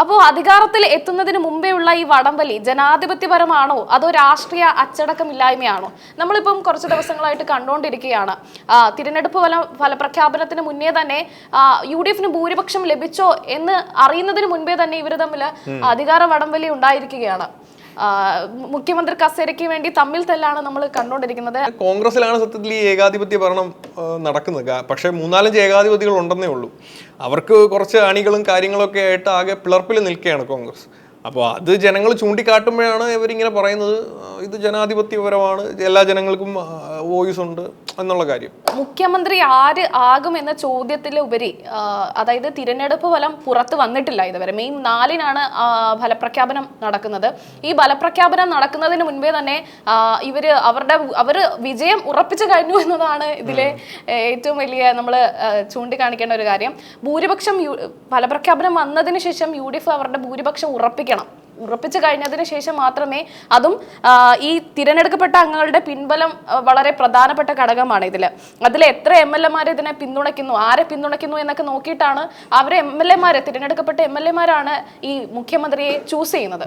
അപ്പോൾ അധികാരത്തിൽ എത്തുന്നതിന് മുമ്പേ ഉള്ള ഈ വടംവലി ജനാധിപത്യപരമാണോ അതോ രാഷ്ട്രീയ അച്ചടക്കമില്ലായ്മയാണോ? നമ്മളിപ്പം കുറച്ച് ദിവസങ്ങളായിട്ട് കണ്ടുകൊണ്ടിരിക്കുകയാണ്. തിരഞ്ഞെടുപ്പ് ഫലപ്രഖ്യാപനത്തിന് മുന്നേ തന്നെ UDF ഭൂരിപക്ഷം ലഭിച്ചോ എന്ന് അറിയുന്നതിന് മുൻപേ തന്നെ ഇവർ തമ്മിൽ അധികാര വടംവലി ഉണ്ടായിരിക്കുകയാണ്. മുഖ്യമന്ത്രി കസേരയ്ക്ക് വേണ്ടി തമ്മിൽ തല്ലാണ് നമ്മൾ കണ്ടുകൊണ്ടിരിക്കുന്നത്. കോൺഗ്രസിലാണ് സത്യത്തിൽ ഈ ഏകാധിപത്യ ഭരണം നടക്കുന്നത്. പക്ഷേ 3-4 ഏകാധിപതികൾ ഉണ്ടെന്നേ ഉള്ളൂ. അവർക്ക് കുറച്ച് അണികളും കാര്യങ്ങളൊക്കെ ആയിട്ട് ആകെ പിളർപ്പിൽ നിൽക്കുകയാണ് കോൺഗ്രസ്. അപ്പോൾ അത് ജനങ്ങൾ ചൂണ്ടിക്കാട്ടുമ്പോഴാണ് ഇവരിങ്ങനെ പറയുന്നത് ഇത് ജനാധിപത്യപരമാണ്, എല്ലാ ജനങ്ങൾക്കും വോയിസ് ഉണ്ട് എന്നുള്ള കാര്യം. മുഖ്യമന്ത്രി ആര് ആകും എന്ന ചോദ്യത്തിലുപരി അതായത് തിരഞ്ഞെടുപ്പ് ഫലം പുറത്ത് വന്നിട്ടില്ല ഇതുവരെ. മെയ് 4-നാണ് ഫലപ്രഖ്യാപനം നടക്കുന്നത്. ഈ ഫലപ്രഖ്യാപനം നടക്കുന്നതിന് മുൻപേ തന്നെ അവർ വിജയം ഉറപ്പിച്ചു കഴിഞ്ഞു എന്നതാണ് ഇതിലെ ഏറ്റവും വലിയ നമ്മൾ ചൂണ്ടിക്കാണിക്കേണ്ട ഒരു കാര്യം. ഭൂരിപക്ഷം ഫലപ്രഖ്യാപനം വന്നതിന് ശേഷം UDF അവരുടെ ഭൂരിപക്ഷം ഉറപ്പിച്ചു കഴിഞ്ഞതിന് ശേഷം മാത്രമേ, അതും ഈ തിരഞ്ഞെടുക്കപ്പെട്ട അംഗങ്ങളുടെ പിൻബലം വളരെ പ്രധാനപ്പെട്ട ഘടകമാണ് അതിൽ എത്ര MLA ഇതിനെ പിന്തുണയ്ക്കുന്നു, ആരെ പിന്തുണയ്ക്കുന്നു എന്നൊക്കെ നോക്കിയിട്ടാണ് തിരഞ്ഞെടുക്കപ്പെട്ട MLA മാരാണ് ഈ മുഖ്യമന്ത്രിയെ ചൂസ് ചെയ്യുന്നത്.